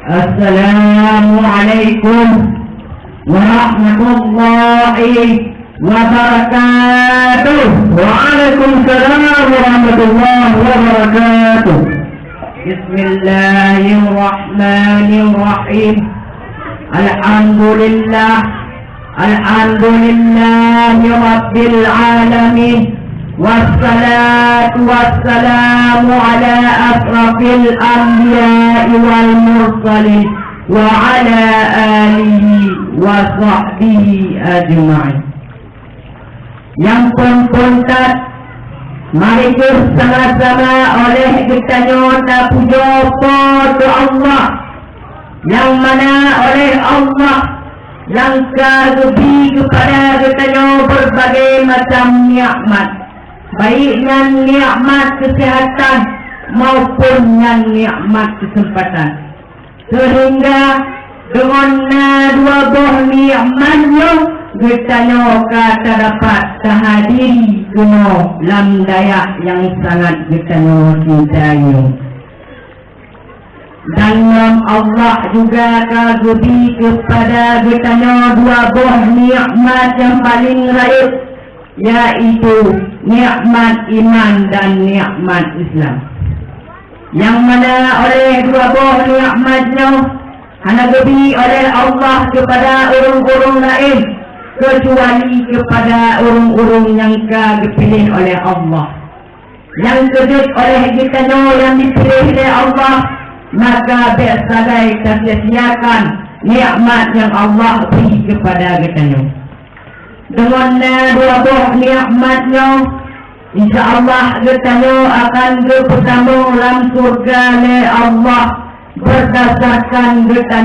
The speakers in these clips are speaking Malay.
Assalamualaikum warahmatullahi wabarakatuh. Waalaikumsalam warahmatullahi wabarakatuh. Bismillahirrahmanirrahim. Alhamdulillahi rabbil alamin. Wassalatu wassalamu ala asrafil anbiya'i wal mursalin wa ala alihi wa sahbihi ajma'in. Yang pun-puntat, mari bersama-sama oleh kita nyota puja pada Allah, yang mana oleh Allah yang lebih kepada kita berbagai macam nikmat, baiknya nikmat kesehatan maupun yang nikmat kesempatan, sehingga dengan dua buah nikmatnya kita kata dapat terhadiri kuno lam dayak yang sangat kita cintai. Dan Allah juga kagumi kepada kita dua buah nikmat yang paling raya, yaitu nikmat iman dan nikmat Islam, yang mana oleh dua buah nikmatnya hanya diberi oleh Allah kepada orang-orang lain kecuali kepada orang-orang yang dipilih oleh Allah. Yang kedua oleh kita yang dipilih oleh Allah, maka bersagai sia-siakan nikmat yang Allah beri kepada kita. Dengan dua buah nikmatnya, insyaAllah kita akan bersambung dalam surga oleh Allah berdasarkan kita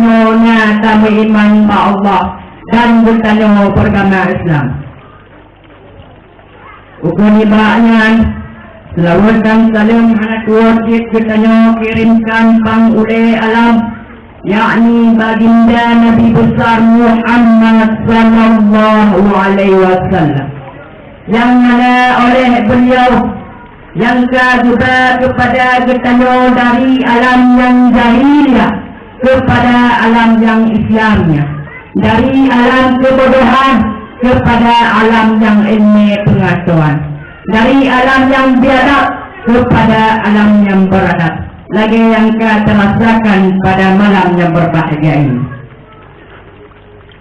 kami iman kepada Allah dan bertanya beragama Islam. Ukun ibadahnya selawat dan salam anak wajib bertanya kirimkan pang oleh alam, yakni baginda Nabi besar Muhammad sallallahu alaihi wasallam, yang mana oleh beliau yang juga kepada bertanya dari alam yang jahiliyah kepada alam yang Islamnya, dari alam kebodohan kepada alam yang ilmu pengetahuan, dari alam yang biadab kepada alam yang beradab, lagi yang terasakan pada malam yang berbahagia ini.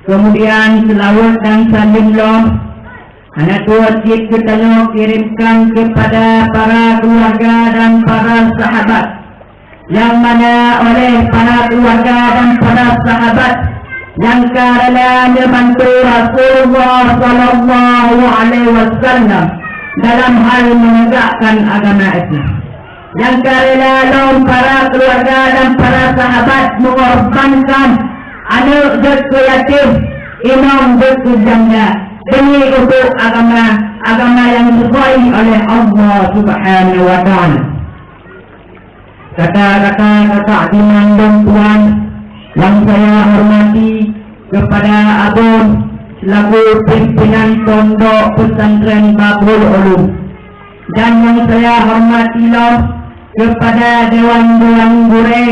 Kemudian selawat dan salimlah anak wajib kita kirimkan kepada para keluarga dan para sahabat, yang mana oleh para keluarga dan para sahabat yang karena membantu Rasulullah sallallahu alaihi wasallam dalam hal menegakkan agama Islam, yang karena para keluarga dan para sahabat mengorbankan anak jatuh yatim, imam jatuh janda demi untuk agama yang sesuai oleh Allah Subhanahu wa taala. Kata-kata iman dan Tuhan yang saya hormati kepada Abun selaku pimpinan Pondok Pesantren Babul Ulum, dan yang saya hormatilah kepada Dewan-Dewan Gure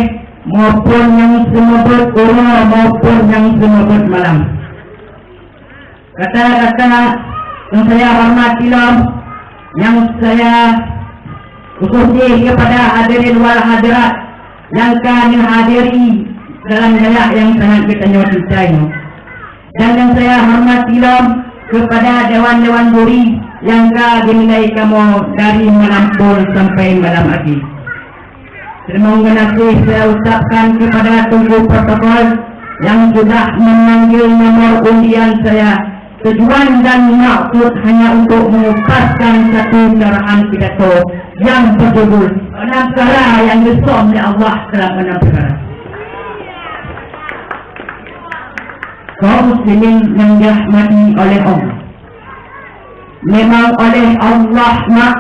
maupun yang semebut urus maupun yang semebut malam. Kata-kata yang saya hormatilah, yang saya khususnya kepada hadirin wal hadirat yang kami hadiri dalam dayak yang sangat kita cintai, dan yang saya hormatilah kepada dewan-dewan juri yang dinilai kamu dari malam pun sampai malam lagi. Terima kasih saya ucapkan kepada tunggu protokol yang sudah memanggil nomor undian saya. Tujuan dan maksud hanya untuk mengupaskan satu carahan pidato yang berjudul 6 perkara yang disom oleh Allah dalam 6 perkara. Kaum muslimin yang dirahmati oleh Allah, memang oleh Allah nak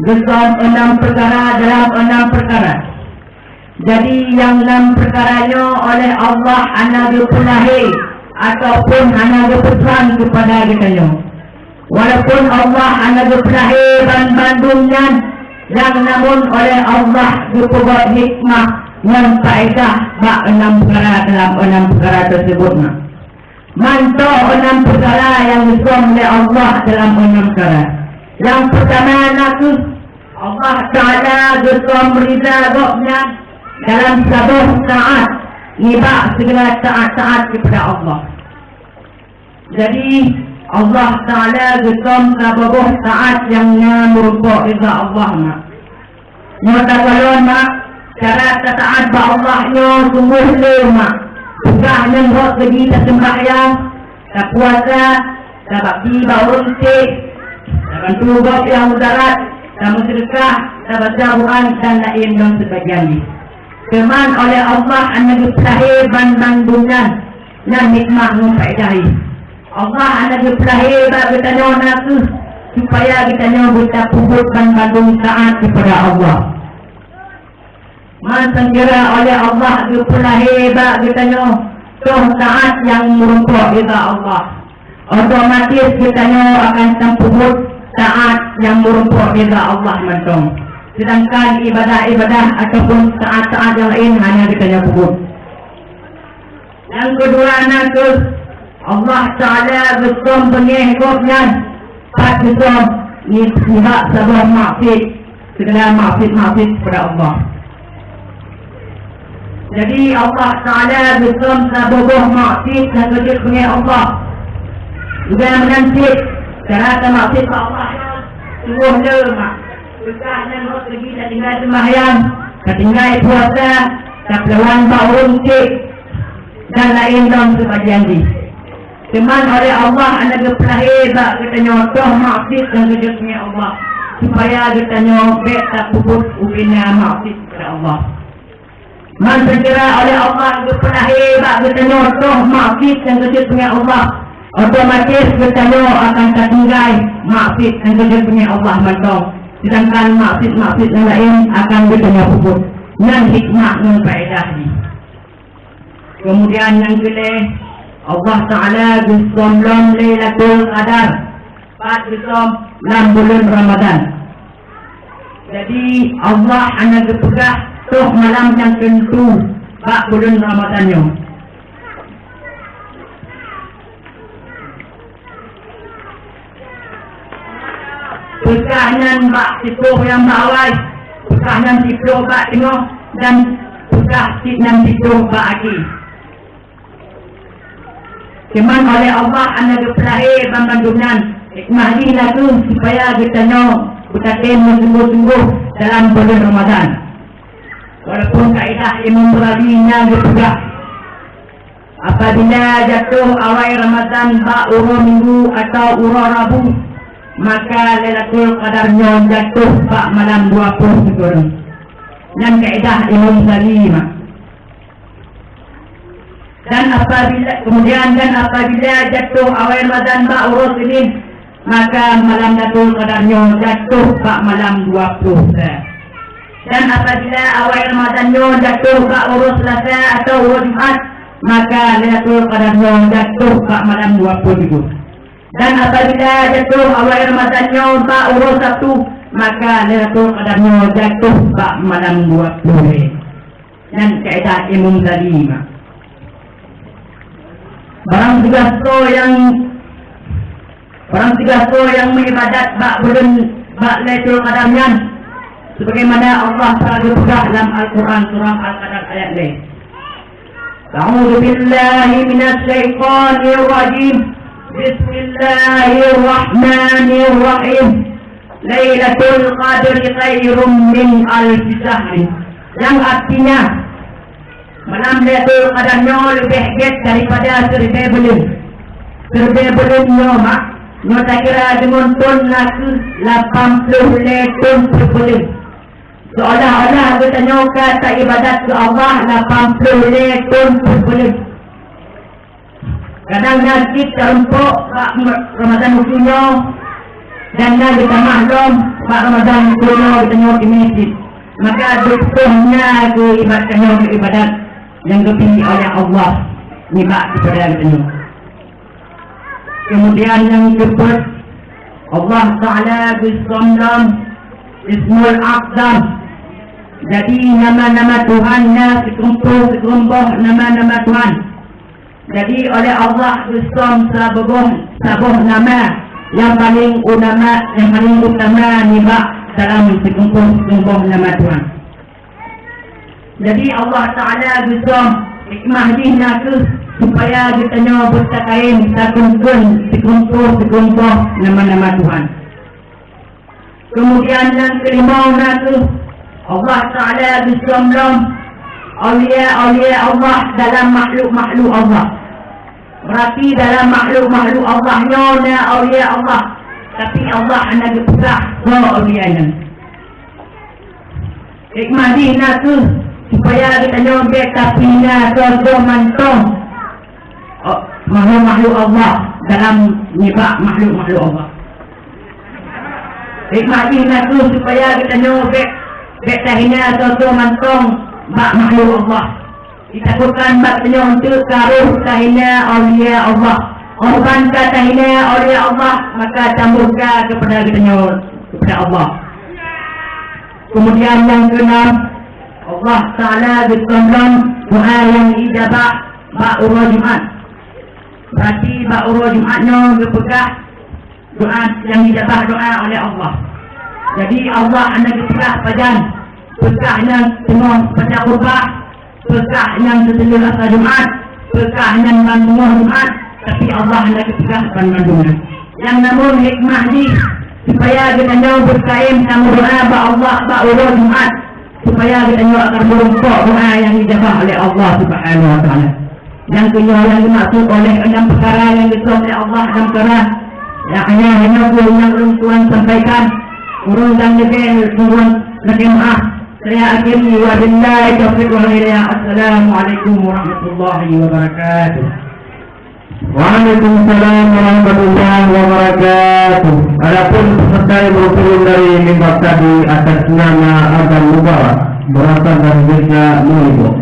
disom 6 perkara dalam 6 perkara. Jadi yang 6 perkaranya oleh Allah anak dipulahi ataupun hanya berpesan kepada kita. Walaupun Allah hanya berperahi dan bandungnya, yang namun oleh Allah dibuat hikmah yang faedah bak 6 perkara dalam 6 perkara tersebut. Manto 6 perkara yang disebut oleh Allah dalam 6 perkara. Yang pertama naku Allah Ta'ala gesam rida goknya dalam sabuh taat nibak segala taat-taat kepada Allah. Jadi Allah Ta'ala gesam sabuh taat yang merupakan rida Allah mak. Nyata kalon mak cara taat ba Allah nyo sungguh lemah. Bukan nengok lagi tak sembahyang, tak puasa, tak bakti baurun cik, tak bantu gop yang mudarat, tak bersedekah, tak baca Quran dan lain dan sebagainya. Keman oleh Allah anak berlahir bandungan dan hikmah memfaedahi. Allah anak berlahir bagi kita nyonaku supaya kita nyobut puput bandung taat kepada Allah. Mansangira oleh Allah berlahir bagi kita taat yang merupakan rida Allah. Otomatis kita akan tempubut taat yang merupakan rida Allah mantong. Sedangkan ibadah-ibadah ataupun taat-taat yang lain hanya kita puput. Yang kedua nakus Allah Ta'ala bersama pengikutnya tak bersama nihak sebuah maksud segala maksud kepada Allah. Jadi Allah Ta'ala bersama sebuah maksud dan kecil punya Allah juga menanti cara maksud Allah sungguh lemah. Bukan yang pergi dan tinggal sembahyang, tinggal puasa, tak lawan baurun cik dan lain dan sebagainya. Cuman oleh Allah anak berlahir bak kita nyotoh maksud dan kejutnya Allah supaya kita nyobek tak puput ubina maksud kepada Allah. Man sekira oleh Allah berlahir bak kita nyotoh maksud dan kejutnya Allah, otomatis kita akan tertinggal maksud dan kejutnya Allah mantong. Sedangkan maksud-maksud yang lain akan kita puput dan hikmah dan faedah. Kemudian yang kedua Allah Ta'ala bersama Lailatul Qadar pada bersama dalam bulan Ramadan. Jadi Allah hanya berpegah tuh malam yang tentu pada bulan Ramadannya. Pekanan bak sipuh yang bawai, pekanan sipuh bak tengah dan pekah sinan sipuh bak aki. Cuman oleh Allah anak berlahir bandungan hikmah ini laku supaya kita bertakim sungguh-sungguh dalam bulan Ramadan. Walaupun kaedah Imam Rabi'nya berpegah apabila jatuh awal Ramadan bak urah minggu atau urah Rabu, maka Lailatul Qadarnya jatuh bak malam 20 sekurang. Dan kaedah Imam Rabi'nya. Dan apabila jatuh awal Ramadan bak urus ini, maka malam Lailatul Qadarnya jatuh bak malam 20. Dan apabila awal Ramadannya jatuh bak urus Selasa atau urus Jumat, maka Lailatul Qadarnya jatuh bak malam 20. Dan apabila jatuh awal Ramadannya bak urus Sabtu, maka Lailatul Qadarnya jatuh bak malam 20. Dan kaedah Imam Zalimah. Barang tiga so yang mengibadat bak bulan bak Lailatul Qadarnya sebagaimana Allah telah berpegang dalam Al-Quran surah Al-Qadar ayat ini. A'udzu billahi minasy syaithanir rajim. Bismillahirrahmanirrahim. Lailatul Qadri khairum min alfi syahr. Yang artinya malam Lailatul Qadarnya lebih baik daripada 1000 bulan. 1000 bulan mak, tak kira dengan ton laku 80 ton per bulan. Seolah-olah kita kata ibadat ke Allah 80 ton per bulan. Kadang nasib terempuk Ramadan musuhnya dan kita maklum Ramadan musuhnya kita nyok di masjid. Maka dukungnya ke ibadat yang dipilih oleh Allah nibak kepada kita. Kemudian yang keempat Allah Ta'ala bismillah Ismul Aqdam Jadi nama-nama Tuhannya sekumpul nama-nama Tuhan. Jadi oleh Allah Islam sabuh nama yang paling utama nibak dalam sekumpul nama Tuhan. Jadi Allah Ta'ala Islam hikmah dihna supaya kita nyo bertakain sekumpul nama-nama Tuhan. Kemudian yang kelima Allah Ta'ala Islam awliya Allah dalam makhluk Allah. Berarti dalam makhluk Allah nyonya awliya Allah, tapi Allah anak besar awliya-Nya. Hikmah dihna supaya kita nyobek kapinya surga mantong makhluk Allah dalam nibak makhluk Allah. Hikmah dihna supaya kita nyobek betahina surga mantong makhluk Allah. Ditakutkan baknya untuk taruh tahina awliya Allah. Korban tahina awliya Allah, maka tambahkan kepada Allah. Kemudian yang keenam, Allah Ta'ala berkondom doa yang ijabah ba'urah Jumat. Berarti ba'urah Jumatnya berpegah doa yang ijabah doa oleh Allah. Jadi Allah anda berpegah pajan, pegahnya semua pada urbah, pegah yang setelah rasa Jumat, pegah yang bandung Jumat, tapi Allah anda berpegah bandungnya. Yang namun hikmah ni supaya kita jauh berkain sama doa Allah ba'urah Jumat, supaya kita juga akan merungkok doa yang dijabah oleh Allah Subhanahu wa Ta'ala. Yang kedua yang dimaksud oleh enam perkara yang ditulis oleh Allah enam perkara yang hanya yang Tuhan sampaikan urung dan negeri urung negeri maaf. Saya akhiri wa billahi taufiq wal hidayah. Assalamualaikum warahmatullahi wabarakatuh. Waalaikumsalam warahmatullahi wabarakatuh. Adapun peserta yang berturun dari mimbar tadi atas nama Abang Mubarak berasal dari desa Muibo.